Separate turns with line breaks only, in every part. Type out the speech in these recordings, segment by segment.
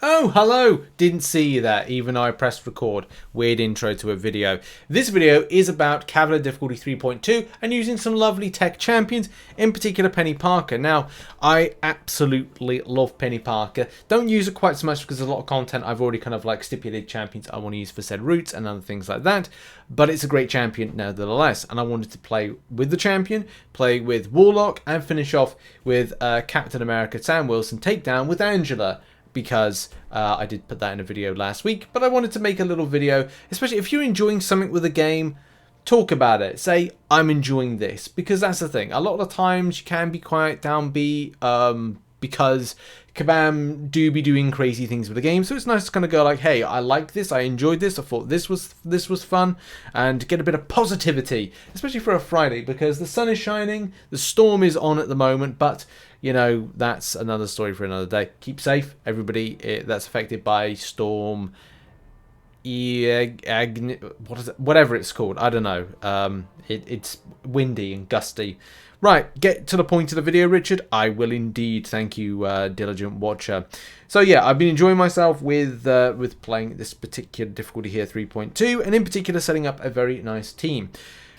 Oh, hello! Didn't see you there, even though I pressed record. Weird intro to a video. This video is about Cavalier Difficulty 3.2 and using some lovely tech champions, in particular Peni Parker. Now, I absolutely love Peni Parker. Don't use it quite so much because there's a lot of content I've already kind of like stipulated champions I want to use for said routes and other things like that. But it's a great champion nevertheless, and I wanted to play with the champion, play with Warlock, and finish off with Captain America Sam Wilson takedown with Angela. Because I did put that in a video last week, but I wanted to make a little video, especially if you're enjoying something with a game, talk about it. Say, I'm enjoying this, because that's the thing. A lot of the times you can be quite downbeat because Kabam do be doing crazy things with the game, so it's nice to kind of go like, hey, I like this, I enjoyed this, I thought this was fun, and get a bit of positivity, especially for a Friday, because the sun is shining, the storm is on at the moment, but you know, that's another story for another day. Keep safe, everybody that's affected by storm, whatever it's called. I don't know. It's windy and gusty. Right, get to the point of the video, Richard. I will indeed. Thank you, diligent watcher. So yeah, I've been enjoying myself with playing this particular difficulty here, 3.2, and in particular setting up a very nice team.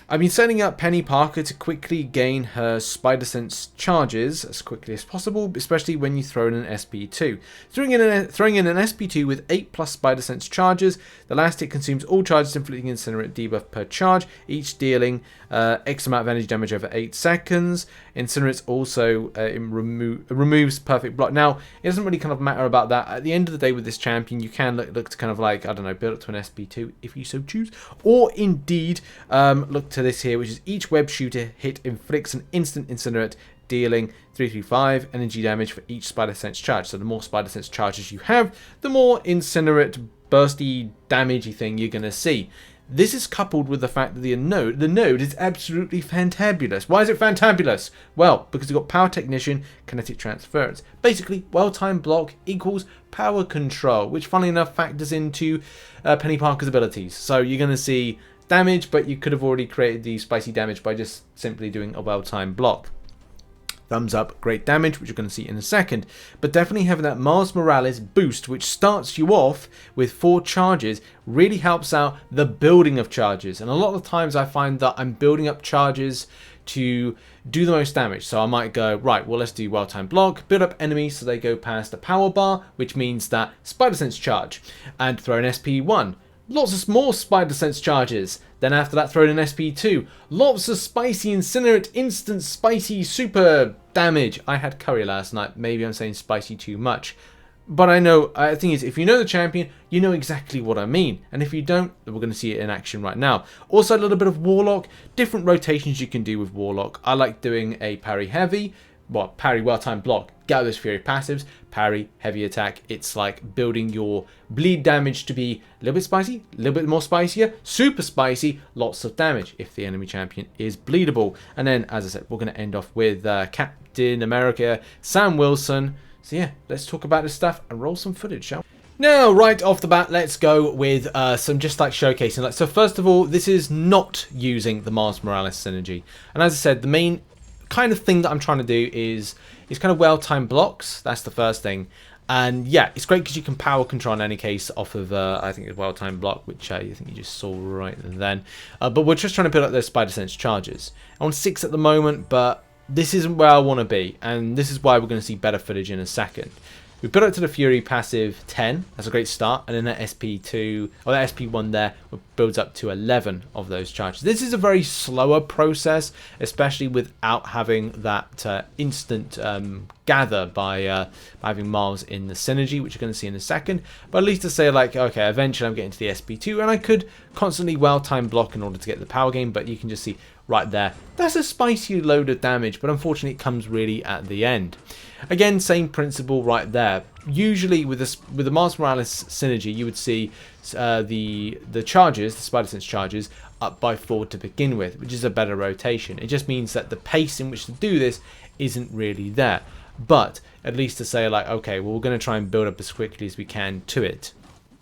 I've been setting up Peni Parker to quickly gain her Spider Sense charges as quickly as possible, especially when you throw in an SP2. Throwing in an SP2 with 8+ Spider Sense charges, the last hit consumes all charges inflicting incinerate debuff per charge, each dealing X amount of energy damage over 8 seconds. Incinerate also removes perfect block. Now, it doesn't really kind of matter about that. At the end of the day with this champion, you can look to kind of like, I don't know, build up to an SP2 if you so choose, or indeed look to this here, which is each web shooter hit inflicts an instant incinerate, dealing 335 energy damage for each Spider Sense charge. So the more Spider Sense charges you have, the more incinerate bursty damagey thing you're going to see. This is coupled with the fact that the node is absolutely fantabulous. Why is it fantabulous? Well, because you've got Power Technician, Kinetic Transference. Basically, well-timed block equals power control, which funnily enough factors into Peni Parker's abilities. So you're going to see damage, but you could have already created the spicy damage by just simply doing a well-timed block. Thumbs up, great damage, which you're going to see in a second. But definitely having that Miles Morales boost, which starts you off with 4 charges, really helps out the building of charges. And a lot of times I find that I'm building up charges to do the most damage. So I might go, right, well, let's do well-timed block, build up enemies so they go past the power bar, which means that Spider Sense charge, and throw an SP1. Lots of more Spider Sense charges. Then after that, throw in an SP2. Lots of spicy incinerate, instant spicy super damage. I had curry last night. Maybe I'm saying spicy too much. But I know, the thing is, if you know the champion, you know exactly what I mean. And if you don't, we're going to see it in action right now. Also, a little bit of Warlock. Different rotations you can do with Warlock. I like doing a parry heavy. Well, parry well-timed block, get out those Fury passives, parry, heavy attack. It's like building your bleed damage to be a little bit spicy, a little bit more spicier, super spicy, lots of damage if the enemy champion is bleedable. And then, as I said, we're going to end off with Captain America, Sam Wilson. So yeah, let's talk about this stuff and roll some footage, shall we? Now, right off the bat, let's go with some just like showcasing. So first of all, this is not using the Miles Morales synergy. And as I said, the main kind of thing that I'm trying to do is kind of well-timed blocks. That's the first thing. And yeah, it's great because you can power control in any case off of, I think it's well-timed block, which I think you just saw right then. But we're just trying to build up those Spider Sense charges. I'm on 6 at the moment, but this isn't where I want to be. And this is why we're going to see better footage in a second. We put it to the Fury passive 10. That's a great start. And then that SP2, or that SP1 there, builds up to 11 of those charges. This is a very slower process, especially without having that instant gather by having Miles in the synergy, which you're going to see in a second. But at least to say, like, okay, eventually I'm getting to the SP2, and I could constantly well-time block in order to get the power game, but you can just see right there, that's a spicy load of damage, but unfortunately it comes really at the end. Again, same principle right there. Usually with the Miles Morales synergy, you would see the charges, the Spider Sense charges, up by 4 to begin with, which is a better rotation. It just means that the pace in which to do this isn't really there. But at least to say, like, okay, well, we're going to try and build up as quickly as we can to it.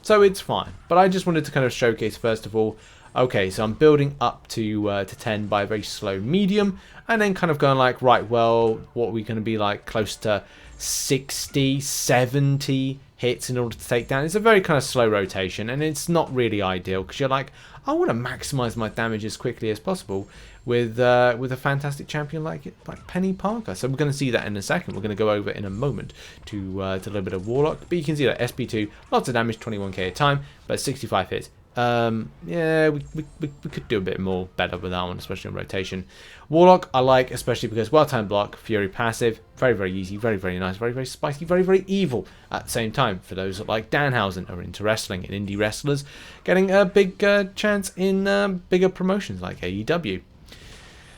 So it's fine. But I just wanted to kind of showcase, first of all, okay, so I'm building up to 10 by a very slow medium, and then kind of going like, right, well, what are we going to be like, close to 60, 70 hits in order to take down. It's a very kind of slow rotation, and it's not really ideal because you're like, I want to maximize my damage as quickly as possible with a fantastic champion like Peni Parker. So we're going to see that in a second. We're going to go over in a moment to a little bit of Warlock, but you can see that SP2, lots of damage, 21k a time, but 65 hits. Yeah, we could do a bit more better with that one, especially on rotation. Warlock I like, especially because well-timed block, Fury passive, very, very easy, very, very nice, very, very spicy, very, very evil at the same time. For those that like Danhausen or into wrestling and indie wrestlers, getting a big chance in bigger promotions like AEW.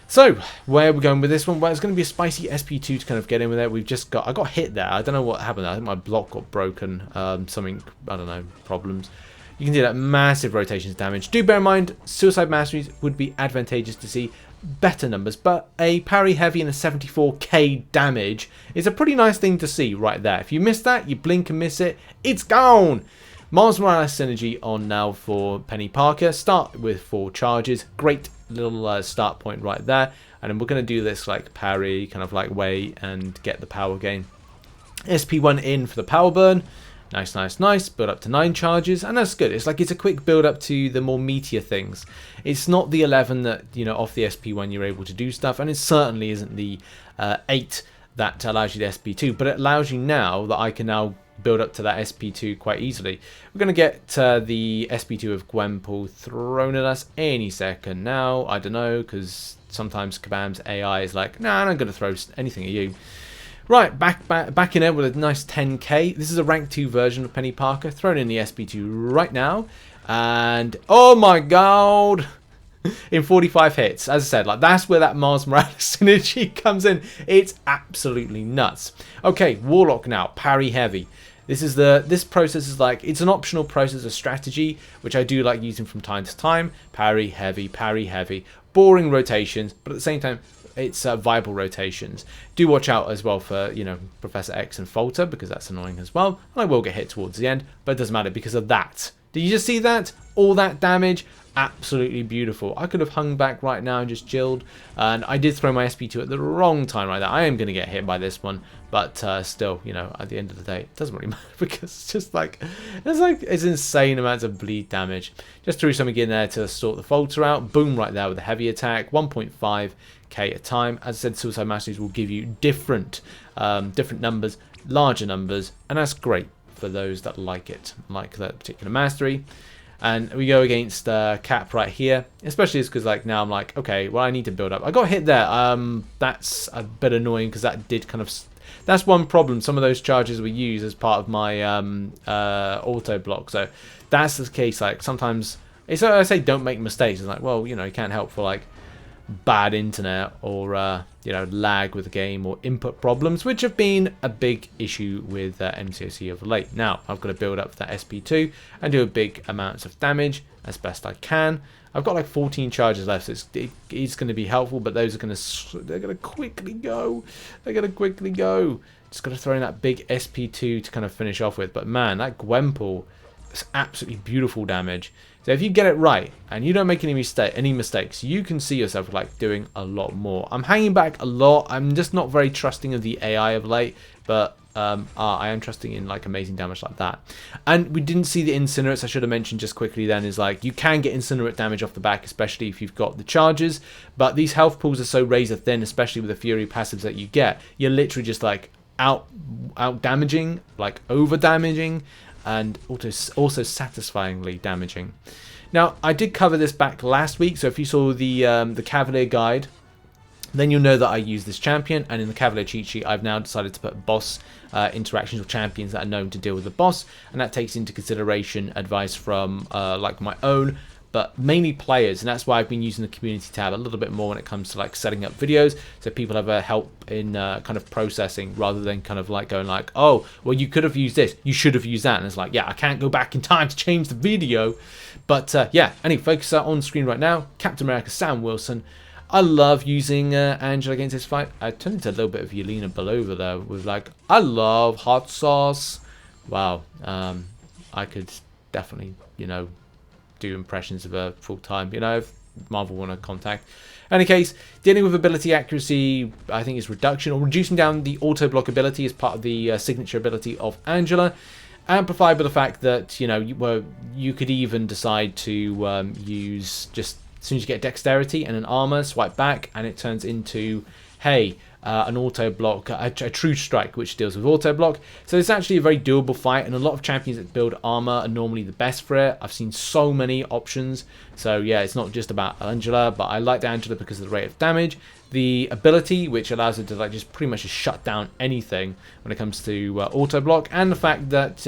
So, where are we going with this one? Well, it's going to be a spicy SP2 to kind of get in with it. I got hit there. I don't know what happened there. I think my block got broken. Something, I don't know, problems. You can see that massive rotations damage. Do bear in mind, Suicide Masteries would be advantageous to see better numbers, but a parry heavy and a 74k damage is a pretty nice thing to see right there. If you miss that, you blink and miss it, it's gone! Miles Morales synergy on now for Peni Parker. Start with 4 charges. Great little start point right there. And then we're going to do this like parry, kind of like way, and get the power gain. SP1 in for the power burn. Nice, nice, nice. Build up to 9 charges, and that's good. It's like it's a quick build up to the more meatier things. It's not the 11 that, you know, off the SP1 you're able to do stuff, and it certainly isn't the 8 that allows you the SP2, but it allows you now that I can now build up to that SP2 quite easily. We're going to get the SP2 of Gwenpool thrown at us any second now. I don't know, because sometimes Kabam's AI is like, nah, I'm not going to throw anything at you. Right, back in there with a nice 10k. This is a rank 2 version of Peni Parker. Thrown in the SP2 right now. And, oh my god! In 45 hits. As I said, like that's where that Miles Morales synergy comes in. It's absolutely nuts. Okay, Warlock now. Parry heavy. This process is like, it's an optional process of strategy, which I do like using from time to time. Parry heavy, boring rotations, but at the same time, it's viable rotations. Do watch out as well for, you know, Professor X and Falter, because that's annoying as well. And I will get hit towards the end, but it doesn't matter because of that. Did you just see that? All that damage? Absolutely beautiful. I could have hung back right now and just chilled, and I did throw my SP2 at the wrong time right there. I am going to get hit by this one, but still, you know, at the end of the day, it doesn't really matter because it's just like it's insane amounts of bleed damage. Just threw something in there to sort the Falter out. Boom, right there with a heavy attack. 1.5k a time. As I said, Suicide Masteries will give you different numbers, larger numbers, and that's great for those that like it, like that particular mastery. And we go against Cap right here, especially because like now I'm like, okay, well I need to build up. I got hit there. That's a bit annoying because that did kind of. That's one problem. Some of those charges we use as part of my auto block. So that's the case. Like sometimes it's I say don't make mistakes. It's like, well, you know, you can't help for like bad internet or you know, lag with the game or input problems, which have been a big issue with MCOC of late. Now I've got to build up that SP2 and do a big amounts of damage as best I can. I've got like 14 charges left, so it's going to be helpful, but those are they're going to quickly go. They're going to quickly go. Just got to throw in that big SP2 to kind of finish off with. But man, that Gwenpool is absolutely beautiful damage. So if you get it right and you don't make any mistakes, you can see yourself like doing a lot more. I'm hanging back a lot. I'm just not very trusting of the AI of late, but I am trusting in like amazing damage like that. And we didn't see the incinerates. I should have mentioned just quickly then is like you can get incinerate damage off the back, especially if you've got the charges. But these health pools are so razor thin, especially with the Fury passives that you get. You're literally just like out damaging, like over damaging, and also satisfyingly damaging. Now, I did cover this back last week, so if you saw the Cavalier guide, then you'll know that I use this champion, and in the Cavalier cheat sheet, I've now decided to put boss interactions with champions that are known to deal with the boss, and that takes into consideration advice from like my own, but mainly players, and that's why I've been using the community tab a little bit more when it comes to like setting up videos, so people have a help in kind of processing rather than kind of like going like, oh, well you could have used this, you should have used that, and it's like, yeah, I can't go back in time to change the video, but yeah, anyway, focus on screen right now, Captain America Sam Wilson. I love using Angela against this fight. I turned into a little bit of Yelena Belova there with like, I love hot sauce. Wow, I could definitely, you know, do impressions of her full time, you know, if Marvel want to contact. In any case, dealing with ability accuracy, I think is reduction or reducing down the auto block ability is part of the signature ability of Angela. amplified by the fact that, you know, you could even decide to use, just as soon as you get dexterity and an armor, swipe back, and it turns into, hey, an auto block, a true strike, which deals with auto block. So it's actually a very doable fight, and a lot of champions that build armor are normally the best for it. I've seen so many options. So yeah, it's not just about Angela, but I like the Angela because of the rate of damage, the ability, which allows her to like just pretty much just shut down anything when it comes to auto block, and the fact that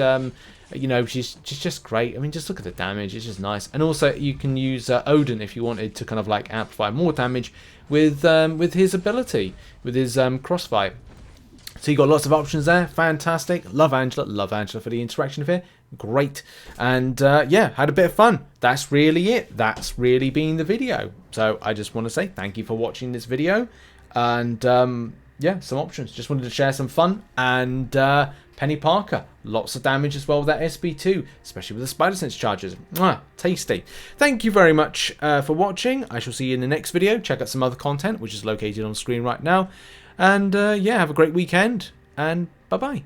you know, she's just great. I mean, just look at the damage, it's just nice. And also you can use Odin if you wanted to kind of like amplify more damage with his ability, with his crossfight. So you got lots of options there. Fantastic. Love Angela for the interaction here. Great. And yeah, had a bit of fun. That's really it. That's really been the video. So I just want to say thank you for watching this video. And yeah, some options. Just wanted to share some fun. And Peni Parker, lots of damage as well with that SB2, especially with the Spider Sense charges. Mwah, tasty. Thank you very much for watching. I shall see you in the next video. Check out some other content, which is located on screen right now. And yeah, have a great weekend, and bye-bye.